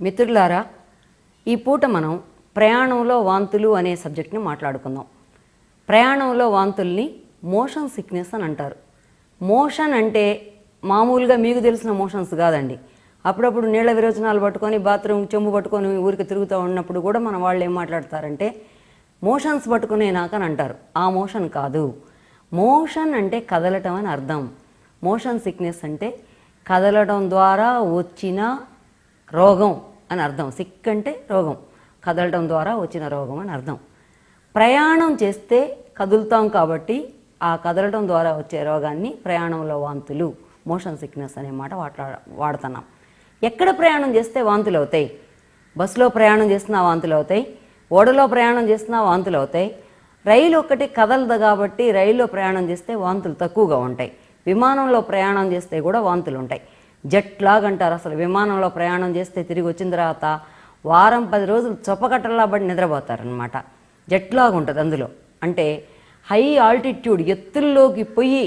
మిత్రులారా, ఈ పూట మనం ప్రయాణంలో వాంతులు అనే సబ్జెక్ట్ని మాట్లాడుకుందాం. ప్రయాణంలో వాంతుల్ని మోషన్ సిక్నెస్ అని అంటారు. మోషన్ అంటే మామూలుగా మీకు తెలిసిన మోషన్స్ కాదండి. అప్పుడప్పుడు నీళ్ళ విరోచనాలు పట్టుకొని బాత్రూమ్ చెంబు పట్టుకొని ఊరికి తిరుగుతూ ఉన్నప్పుడు కూడా మన వాళ్ళు ఏం మాట్లాడతారంటే మోషన్స్ పట్టుకునే నాకని అంటారు. ఆ మోషన్ కాదు. మోషన్ అంటే కదలటం అని అర్థం. మోషన్ సిక్నెస్ అంటే కదలటం ద్వారా వచ్చిన రోగం అని అర్థం. సిక్ అంటే రోగం, కదలటం ద్వారా వచ్చిన రోగం అని అర్థం. ప్రయాణం చేస్తే కదులుతాం కాబట్టి ఆ కదలటం ద్వారా వచ్చే రోగాన్ని ప్రయాణంలో వాంతులు, మోషన్ సిక్నెస్ అనే మాట వాడుతున్నాం. ఎక్కడ ప్రయాణం చేస్తే వాంతులు అవుతాయి? బస్సులో ప్రయాణం చేస్తున్నా వాంతులు అవుతాయి, ఓడలో ప్రయాణం చేస్తున్నా వాంతులు అవుతాయి. రైలు ఒక్కటి కదలదు కాబట్టి రైల్లో ప్రయాణం చేస్తే వాంతులు తక్కువగా ఉంటాయి. విమానంలో ప్రయాణం చేస్తే కూడా వాంతులు ఉంటాయి. జెట్ లాగ్ అంటారు. అసలు విమానంలో ప్రయాణం చేస్తే తిరిగి వచ్చిన తర్వాత వారం 10 రోజులు చొప్పకట్టల్లా పడి నిద్రపోతారనమాట. జెట్ లాగ్ ఉంటుంది అందులో. అంటే హై ఆల్టిట్యూడ్, ఎత్తుల్లోకి పోయి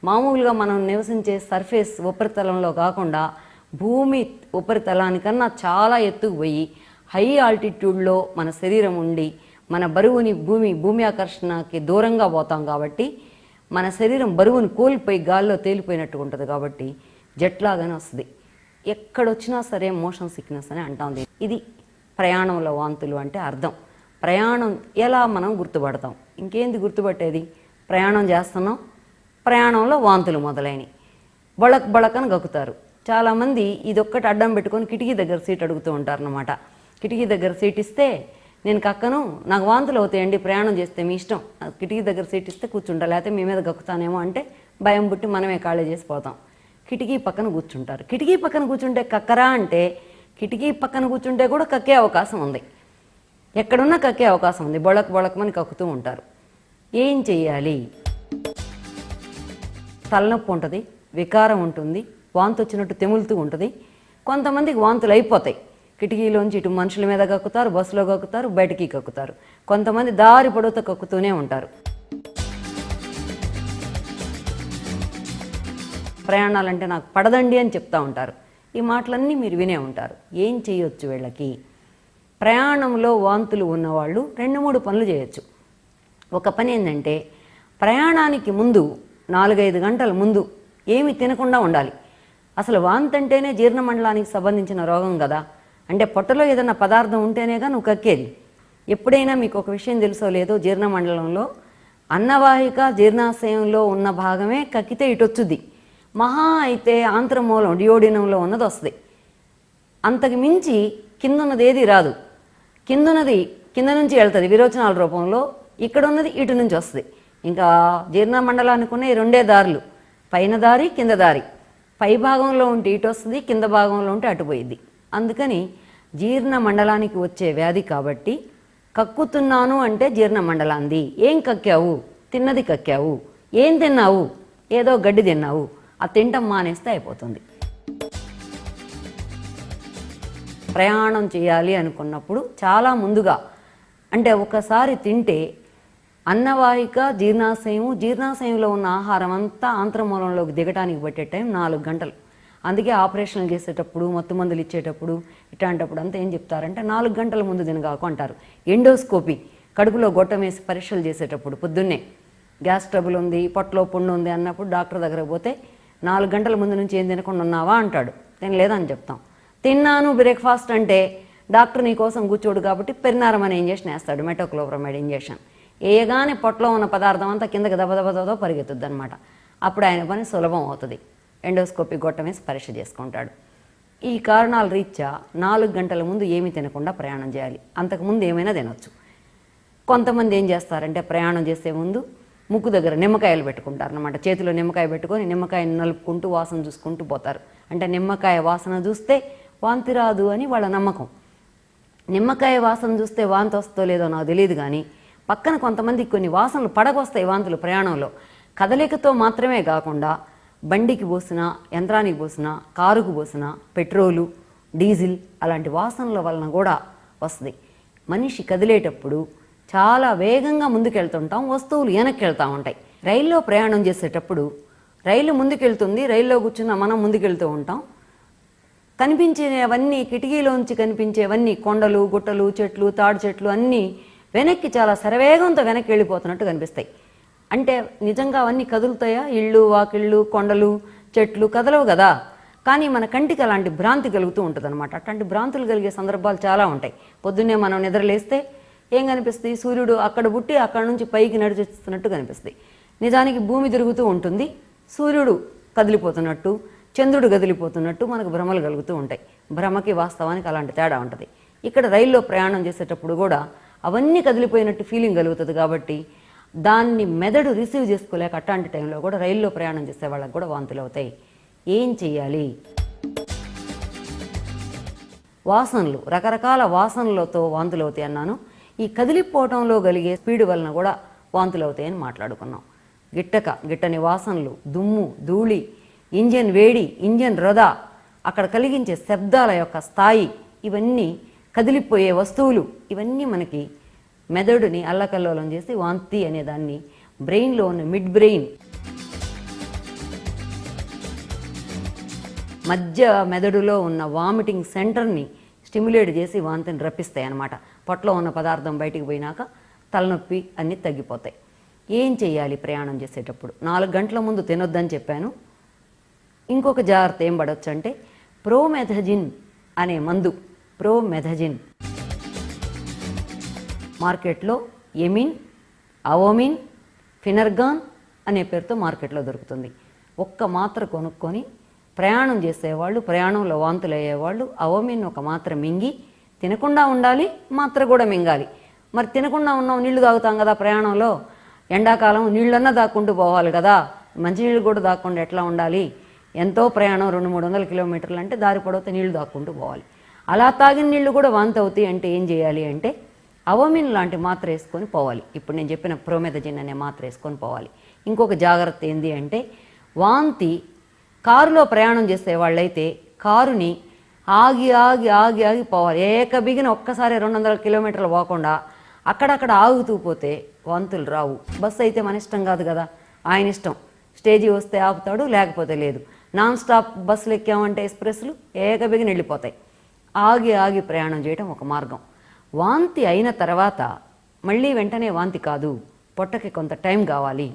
మామూలుగా మనం నివసించే సర్ఫేస్ ఉపరితలంలో కాకుండా భూమి ఉపరితలానికన్నా చాలా ఎత్తుకు పోయి హై ఆల్టిట్యూడ్లో మన శరీరం ఉండి మన బరువుని భూమి ఆకర్షణకి దూరంగా పోతాం కాబట్టి మన శరీరం బరువుని కోల్పోయి గాల్లో తేలిపోయినట్టు ఉంటుంది. కాబట్టి జెట్ లాగ్ అని వస్తుంది. ఎక్కడొచ్చినా సరే మోషన్ సిక్నెస్ అని అంటాం. ఇది ప్రయాణంలో వాంతులు అంటే అర్థం. ప్రయాణం ఎలా మనం గుర్తుపడతాం? ఇంకేంది గుర్తుపట్టేది? ప్రయాణం చేస్తున్నాం, ప్రయాణంలో వాంతులు మొదలైనవి. బళకని గక్కుతారు. చాలామంది ఇదొక్కటి అడ్డం పెట్టుకొని కిటికీ దగ్గర సీట్ అడుగుతూ ఉంటారనమాట. కిటికీ దగ్గర సీట్ ఇస్తే నేను కక్కను, నాకు వాంతులు అవుతాయండి, ప్రయాణం చేస్తే మీ ఇష్టం, కిటికీ దగ్గర సీట్ ఇస్తే కూర్చుంటా, లేకపోతే మీ మీద గక్కుతానేమో అంటే భయం పుట్టి మనమే ఖాళీ చేసిపోతాం. కిటికీ పక్కన కూర్చుంటారు. కిటికీ పక్కన కూర్చుంటే కక్కరా అంటే కిటికీ పక్కన కూర్చుంటే కూడా కక్కే అవకాశం ఉంది. ఎక్కడున్నా కక్కే అవకాశం ఉంది. బొళకమని కక్కుతూ ఉంటారు. ఏం చెయ్యాలి? తలనొప్పి ఉంటుంది, వికారం ఉంటుంది, వాంతి వచ్చినట్టు తెములుతూ ఉంటుంది. కొంతమందికి వాంతులు అయిపోతాయి. కిటికీలోంచి ఇటు మనుషుల మీద కక్కుతారు, బస్సులో కక్కుతారు, బయటికి కక్కుతారు. కొంతమంది దారి పొడవుతో కక్కుతూనే ఉంటారు. ప్రయాణాలంటే నాకు పడదండి అని చెప్తూ ఉంటారు. ఈ మాటలన్నీ మీరు వినే ఉంటారు. ఏం చేయొచ్చు వీళ్ళకి? ప్రయాణంలో వాంతులు ఉన్నవాళ్ళు 2-3 పనులు చేయొచ్చు. ఒక పని ఏంటంటే ప్రయాణానికి ముందు 4-5 గంటల ముందు ఏమి తినకుండా ఉండాలి. అసలు వాంతి అంటేనే జీర్ణమండలానికి సంబంధించిన రోగం కదా. అంటే పొట్టలో ఏదైనా పదార్థం ఉంటేనేగా నువ్వు కక్కేది. ఎప్పుడైనా మీకు ఒక విషయం తెలుసో లేదో, జీర్ణమండలంలో అన్నవాహిక జీర్ణాశయంలో ఉన్న భాగమే కక్కితే ఇటొచ్చుద్ది. మహా అయితే ఆంత్రమూలం డియోడినంలో ఉన్నది వస్తుంది. అంతకు మించి కిందున్నది ఏది రాదు. కిందున్నది కింద నుంచి వెళ్తుంది విరోచనాల రూపంలో, ఇక్కడ ఉన్నది ఇటు నుంచి వస్తుంది. ఇంకా జీర్ణమండలానికి ఉన్న 2 దారులు, పైన దారి కింద దారి. పై భాగంలో ఉంటే ఇటు వస్తుంది, కింద భాగంలో ఉంటే అటు పోయిద్ది. అందుకని జీర్ణ మండలానికి వచ్చే వ్యాధి కాబట్టి కక్కుతున్నాను అంటే జీర్ణ మండలాంది. ఏం కక్కావు? తిన్నది కక్కావు. ఏం తిన్నావు? ఏదో గడ్డి తిన్నావు. ఆ తింటం మానేస్తే అయిపోతుంది. ప్రయాణం చేయాలి అనుకున్నప్పుడు చాలా ముందుగా, అంటే ఒకసారి తింటే అన్నవాహిక జీర్ణాశయంలో ఉన్న ఆహారం అంతా ఆంత్రమూలంలోకి దిగటానికి పట్టే టైం 4 గంటలు. అందుకే ఆపరేషన్లు చేసేటప్పుడు, మత్తు మందులు ఇచ్చేటప్పుడు, ఇట్లాంటప్పుడు అంతా ఏం చెప్తారంటే 4 గంటల ముందు తినగాకు అంటారు. ఎండోస్కోపీ, కడుపులో గొట్టం వేసి పరీక్షలు చేసేటప్పుడు పొద్దున్నే గ్యాస్ ట్రబుల్ ఉంది, పొట్టలో పుండు ఉంది అన్నప్పుడు డాక్టర్ దగ్గరకు పోతే 4 గంటల ముందు నుంచి ఏం తినకుండా ఉన్నావా అంటాడు. తినలేదని చెప్తాం. తిన్నాను బ్రేక్ఫాస్ట్ అంటే డాక్టర్ నీ కోసం కూర్చోడు కాబట్టి పెరినారం అనే ఇంజక్షన్ వేస్తాడు, మెటోక్లోప్రమైడ్ ఇంజక్షన్. వేయగానే పొట్టలో ఉన్న పదార్థం అంతా కిందకి దెబ్బతో పరిగెత్తుద్ది అనమాట. అప్పుడు ఆయన పని సులభం అవుతుంది. ఎండోస్కోపీ గొట్టం వేసి పరీక్ష చేసుకుంటాడు. ఈ కారణాల రీత్యా 4 గంటల ముందు ఏమీ తినకుండా ప్రయాణం చేయాలి. అంతకుముందు ఏమైనా తినొచ్చు. కొంతమంది ఏం చేస్తారంటే ప్రయాణం చేసే ముందు ముక్కు దగ్గర నిమ్మకాయలు పెట్టుకుంటారు అనమాట. చేతిలో నిమ్మకాయ పెట్టుకొని నిమ్మకాయని నలుపుకుంటూ వాసన చూసుకుంటూ పోతారు. అంటే నిమ్మకాయ వాసన చూస్తే వాంతి రాదు అని వాళ్ళ నమ్మకం. నిమ్మకాయ వాసన చూస్తే వాంతి వస్తుందో లేదో నాకు తెలియదు, కానీ పక్కన కొంతమందికి కొన్ని వాసనలు పడకొస్తాయి వాంతులు ప్రయాణంలో. కదలికతో మాత్రమే కాకుండా బండికి పోసినా, యంత్రానికి పోసినా, కారుకు పోసినా, పెట్రోలు, డీజిల్ అలాంటి వాసనల వలన కూడా వస్తుంది. మనిషి కదిలేటప్పుడు చాలా వేగంగా ముందుకెళ్తుంటాం, వస్తువులు వెనక్కి వెళ్తూ ఉంటాయి. రైల్లో ప్రయాణం చేసేటప్పుడు రైలు ముందుకెళ్తుంది, రైల్లో కూర్చున్న మనం ముందుకెళ్తూ ఉంటాం. కనిపించేవన్నీ, కిటికీలోంచి కనిపించేవన్నీ కొండలు, గుట్టలు, చెట్లు, తాడు చెట్లు అన్నీ వెనక్కి చాలా శరవేగంతో వెనక్కి వెళ్ళిపోతున్నట్టు కనిపిస్తాయి. అంటే నిజంగా అవన్నీ కదులుతాయా? ఇళ్ళు, వాకిళ్ళు, కొండలు, చెట్లు కదలవు కదా. కానీ మన కంటికి అలాంటి భ్రాంతి కలుగుతూ ఉంటుంది అనమాట. అట్లాంటి భ్రాంతులు కలిగే సందర్భాలు చాలా ఉంటాయి. పొద్దున్నే మనం నిద్రలేస్తే ఏం కనిపిస్తుంది? సూర్యుడు అక్కడ పుట్టి అక్కడ నుంచి పైకి నడిచేస్తున్నట్టు కనిపిస్తుంది. నిజానికి భూమి తిరుగుతూ ఉంటుంది, సూర్యుడు కదిలిపోతున్నట్టు, చంద్రుడు కదిలిపోతున్నట్టు మనకు భ్రమలు కలుగుతూ ఉంటాయి. భ్రమకి వాస్తవానికి అలాంటి తేడా ఉంటుంది. ఇక్కడ రైల్లో ప్రయాణం చేసేటప్పుడు కూడా అవన్నీ కదిలిపోయినట్టు ఫీలింగ్ కలుగుతుంది. కాబట్టి దాన్ని మెదడు రిసీవ్ చేసుకోలేక అట్లాంటి టైంలో కూడా రైల్లో ప్రయాణం చేసే వాళ్ళకి కూడా వాంతులు అవుతాయి. ఏం చెయ్యాలి? వాసనలు, రకరకాల వాసనలతో వాంతులు అవుతాయి అన్నాను. ఈ కదిలిపోవటంలో కలిగే స్పీడ్ వలన కూడా వాంతులు అవుతాయని మాట్లాడుకున్నాం. గిట్టని వాసనలు, దుమ్ము, ధూళి, ఇంజన్ వేడి, ఇంజన్ రొద, అక్కడ కలిగించే శబ్దాల యొక్క స్థాయి, ఇవన్నీ కదిలిపోయే వస్తువులు, ఇవన్నీ మనకి మెదడుని అల్లకల్లోలం చేసి వాంతి అనే దాన్ని బ్రెయిన్లో ఉన్న మిడ్ బ్రెయిన్ మధ్య మెదడులో ఉన్న వామిటింగ్ సెంటర్ని స్టిమ్యులేట్ చేసి వాంతిని రప్పిస్తాయి అన్నమాట. పొట్టలో ఉన్న పదార్థం బయటికి పోయినాక తలనొప్పి అన్నీ తగ్గిపోతాయి. ఏం చేయాలి ప్రయాణం చేసేటప్పుడు? 4 గంటల ముందు తినొద్దని చెప్పాను. ఇంకొక జాగ్రత్త ఏం పడవచ్చు అంటే ప్రోమెథజిన్ అనే మందు. ప్రోమెథజిన్ మార్కెట్లో ఎమిన్, అవోమిన్, ఫినర్గాన్ అనే పేరుతో మార్కెట్లో దొరుకుతుంది. ఒక్క మాత్ర కొనుక్కొని ప్రయాణం చేసేవాళ్ళు, ప్రయాణంలో వాంతులు అయ్యేవాళ్ళు అవోమిన్ ఒక మాత్ర మింగి తినకుండా ఉండాలి, మాత్ర కూడా మింగాలి. మరి తినకుండా ఉన్నాం, నీళ్లు తాగుతాం కదా ప్రయాణంలో, ఎండాకాలం నీళ్ళన్నా దాక్కుంటూ పోవాలి కదా, మంచినీళ్ళు కూడా దాక్కుండా ఎట్లా ఉండాలి? ఎంతో ప్రయాణం 200-300 కిలోమీటర్లు అంటే దారి పొడవుతే నీళ్లు దాక్కుంటూ పోవాలి. అలా తాగిన నీళ్లు కూడా వాంతి అవుతాయి అంటే ఏం చేయాలి అంటే అవోమిన్ లాంటి మాత్ర వేసుకొని పోవాలి. ఇప్పుడు నేను చెప్పిన ప్రోమెథజిన్ అనే మాత్ర వేసుకొని పోవాలి. ఇంకొక జాగ్రత్త ఏంది అంటే వాంతి కారులో ప్రయాణం చేసే వాళ్ళైతే కారుని ఆగి ఆగి ఆగి ఆగి పోవాలి. ఏకబిగిన ఒక్కసారి 200 కిలోమీటర్లు పోకుండా అక్కడక్కడ ఆగుతూ పోతే వాంతులు రావు. బస్సు అయితే మన ఇష్టం కాదు కదా, ఆయన ఇష్టం. స్టేజీ వస్తే ఆపుతాడు, లేకపోతే లేదు. నాన్ స్టాప్ బస్సులు ఎక్కామంటే ఎక్స్ప్రెస్లు ఏకబిగిన వెళ్ళిపోతాయి. ఆగి ఆగి ప్రయాణం చేయడం ఒక మార్గం. వాంతి అయిన తర్వాత మళ్ళీ వెంటనే వాంతి కాదు, పొట్టకి కొంత టైం కావాలి.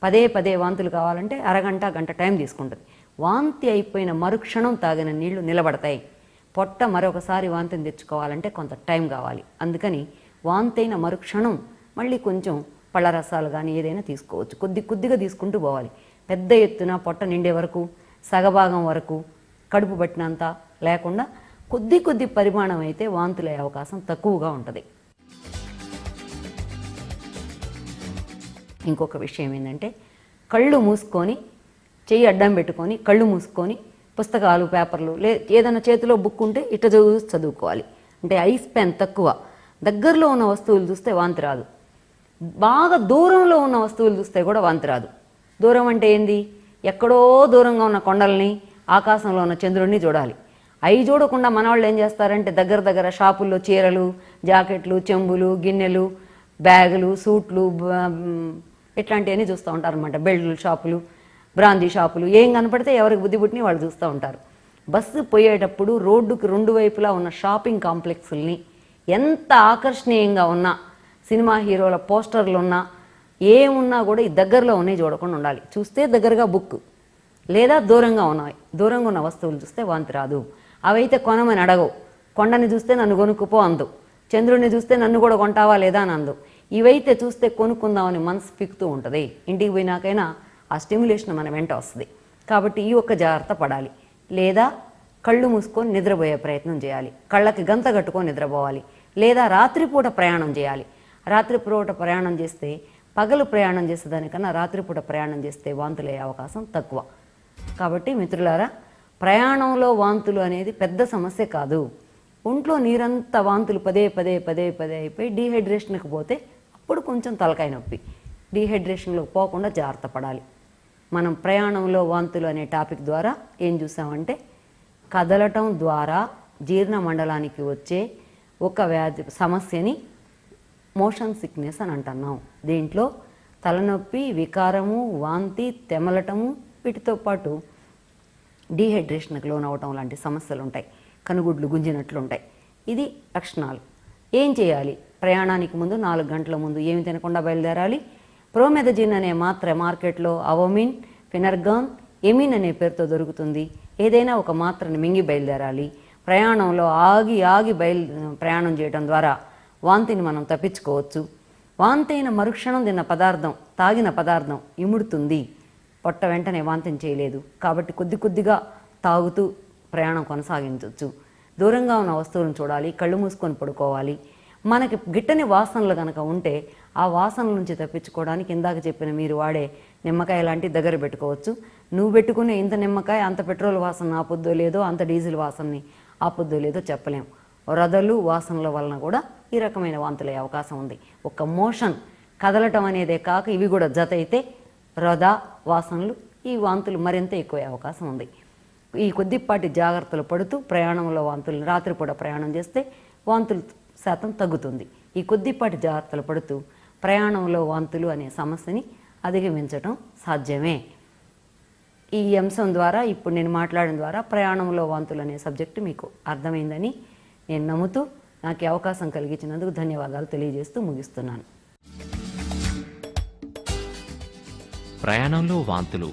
పదే పదే వాంతులు కావాలంటే అరగంట గంట టైం తీసుకుంటుంది. వాంతి అయిపోయిన మరుక్షణం తాగిన నీళ్లు నిలబడతాయి. పొట్ట మరొకసారి వాంతిని తెచ్చుకోవాలంటే కొంత టైం కావాలి. అందుకని వాంతి అయిన మరుక్షణం మళ్ళీ కొంచెం పళ్ళ రసాలు కానీ ఏదైనా తీసుకోవచ్చు. కొద్దిగా తీసుకుంటూ పోవాలి. పెద్ద ఎత్తున పొట్ట నిండే వరకు, సగభాగం వరకు, కడుపు పట్టినంత లేకుండా కొద్ది పరిమాణం అయితే వాంతులయ్యే అవకాశం తక్కువగా ఉంటుంది. ఇంకొక విషయం ఏంటంటే కళ్ళు మూసుకొని, చెయ్యి అడ్డం పెట్టుకొని కళ్ళు మూసుకొని పుస్తకాలు, పేపర్లు ఏదైనా చేతిలో బుక్ ఉంటే ఇట్ట చదువుకోవాలి. అంటే ఐస్ పెన్ తక్కువ. దగ్గరలో ఉన్న వస్తువులు చూస్తే వాంతి రాదు. బాగా దూరంలో ఉన్న వస్తువులు చూస్తే కూడా వాంతి రాదు. దూరం అంటే ఏంది? ఎక్కడో దూరంగా ఉన్న కొండల్ని, ఆకాశంలో ఉన్న చంద్రుడిని చూడాలి. అవి చూడకుండా మన వాళ్ళు ఏం చేస్తారంటే దగ్గర షాపుల్లో చీరలు, జాకెట్లు, చెంబులు, గిన్నెలు, బ్యాగులు, సూట్లు ఇట్లాంటివన్నీ చూస్తూ ఉంటారు అనమాట. బెల్ట్ షాపులు, బ్రాందీ షాపులు, ఏం కనపడితే ఎవరికి బుద్ధి పుట్టిని వాళ్ళు చూస్తూ ఉంటారు. బస్సు పోయేటప్పుడు రోడ్డుకి 2 వైపులా ఉన్న షాపింగ్ కాంప్లెక్స్ని ఎంత ఆకర్షణీయంగా ఉన్నా, సినిమా హీరోల పోస్టర్లు ఉన్నా, ఏమున్నా కూడా ఈ దగ్గరలో ఉన్నాయి చూడకుండా ఉండాలి. చూస్తే దగ్గరగా బుక్, లేదా దూరంగా ఉన్న వస్తువులు చూస్తే వాంతి రాదు. అవైతే కొనమని అడగవు. కొండని చూస్తే నన్ను కొనుక్కుపో అందు, చంద్రుడిని చూస్తే నన్ను కూడా కొంటావా లేదా అని అందు. ఇవైతే చూస్తే కొనుక్కుందామని మనసు పిక్కుతూ ఉంటుంది. ఇంటికి పోయినాకైనా ఆ స్టిమ్యులేషన్ మన వెంట వస్తుంది. కాబట్టి ఈ ఒక్క జాగ్రత్త పడాలి. లేదా కళ్ళు మూసుకొని నిద్రపోయే ప్రయత్నం చేయాలి. కళ్ళకి గంత కట్టుకొని నిద్రపోవాలి. లేదా రాత్రిపూట ప్రయాణం చేయాలి. రాత్రిపూట ప్రయాణం చేస్తే పగలు ప్రయాణం చేసేదానికన్నా రాత్రిపూట ప్రయాణం చేస్తే వాంతులయ్యే అవకాశం తక్కువ. కాబట్టి మిత్రులారా, ప్రయాణంలో వాంతులు అనేది పెద్ద సమస్య కాదు. ఒంట్లో నీరంతా వాంతులు పదే అయిపోయి డీహైడ్రేషన్కి పోతే అప్పుడు కొంచెం తలకాయ నొప్పి. డీహైడ్రేషన్లోకి పోకుండా జాగ్రత్త పడాలి. మనం ప్రయాణంలో వాంతులు అనే టాపిక్ ద్వారా ఏం చూసామంటే కదలటం ద్వారా జీర్ణ మండలానికి వచ్చే ఒక సమస్యని మోషన్ సిక్నెస్ అని అంటున్నాం. దీంట్లో తలనొప్పి, వికారము, వాంతి, తెమలటము, వీటితో పాటు డీహైడ్రేషన్కి లోనవటం లాంటి సమస్యలు ఉంటాయి, కనుగుడ్లు గుంజినట్లు ఉంటాయి. ఇది లక్షణాలు. ఏం చేయాలి? ప్రయాణానికి ముందు 4 గంటల ముందు ఏమి తినకుండా బయలుదేరాలి. ప్రోమెథజిన్ అనే మాత్ర మార్కెట్లో అవోమిన్, ఫినర్గాన్, ఎమిన్ అనే పేరుతో దొరుకుతుంది. ఏదైనా ఒక మాత్రని మింగి బయలుదేరాలి. ప్రయాణంలో ఆగి ప్రయాణం చేయడం ద్వారా వాంతిని మనం తప్పించుకోవచ్చు. వాంతి అయిన మరుక్షణం తాగిన పదార్థం ఇముడుతుంది. పొట్ట వెంటనే వాంతిని చేయలేదు కాబట్టి కొద్దిగా తాగుతూ ప్రయాణం కొనసాగించవచ్చు. దూరంగా ఉన్న వస్తువులను చూడాలి, కళ్ళు మూసుకొని పడుకోవాలి. మనకి గిట్టని వాసనలు కనుక ఉంటే ఆ వాసనల నుంచి తప్పించుకోవడానికి ఇందాక చెప్పిన మీరు వాడే నిమ్మకాయ లాంటివి దగ్గర పెట్టుకోవచ్చు. నువ్వు పెట్టుకునే ఇంత నిమ్మకాయ అంత పెట్రోల్ వాసన ఆపుద్దో లేదో, అంత డీజిల్ వాసనని ఆపుద్దో లేదో చెప్పలేం. రొదలు వాసనల వలన కూడా ఈ రకమైన వాంతులే అవకాశం ఉంది. ఒక మోషన్ కదలటం అనేదే కాక ఇవి కూడా జత అయితే రొద వాసనలు ఈ వాంతులు మరింత ఎక్కువ అవకాశం ఉంది. ఈ కొద్దిపాటి జాగ్రత్తలు పడుతూ ప్రయాణంలో వాంతులు, రాత్రిపూట ప్రయాణం చేస్తే వాంతులు శాతం తగ్గుతుంది. ఈ కొద్దిపాటి జాగ్రత్తలు పడుతూ ప్రయాణంలో వాంతులు అనే సమస్యని అధిగమించడం సాధ్యమే. ఈ అంశం ద్వారా, ఇప్పుడు నేను మాట్లాడిన ద్వారా ప్రయాణంలో వాంతులు అనే సబ్జెక్టు మీకు అర్థమైందని నేను నమ్ముతూ నాకు ఈ అవకాశం కలిగించినందుకు ధన్యవాదాలు తెలియజేస్తూ ముగిస్తున్నాను. ప్రయాణంలో వాంతులు.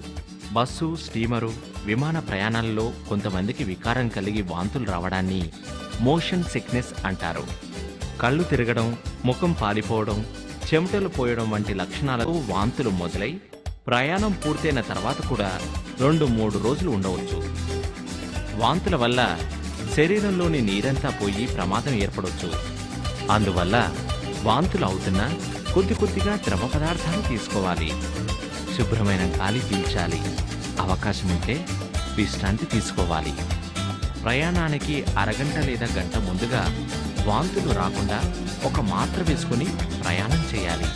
బస్సు, స్టీమరు, విమాన ప్రయాణాల్లో కొంతమందికి వికారం కలిగి వాంతులు రావడాన్ని మోషన్ సిక్నెస్ అంటారు. కళ్ళు తిరగడం, ముఖం పాలిపోవడం, చెమటలు పోయడం వంటి లక్షణాలతో వాంతులు మొదలై ప్రయాణం పూర్తయిన తర్వాత కూడా 2-3 రోజులు ఉండవచ్చు. వాంతుల వల్ల శరీరంలోని నీరంతా పోయి ప్రమాదం ఏర్పడవచ్చు. అందువల్ల వాంతులు అవుతున్నా కొద్దిగా ద్రవ పదార్థాలు తీసుకోవాలి. శుభ్రమైన గాలి పీల్చాలి. అవకాశం ఉంటే విశ్రాంతి తీసుకోవాలి. ప్రయాణానికి అరగంట లేదా గంట ముందుగా వాంతులు రాకుండా ఒక మాత్ర వేసుకుని ప్రయాణం చేయాలి.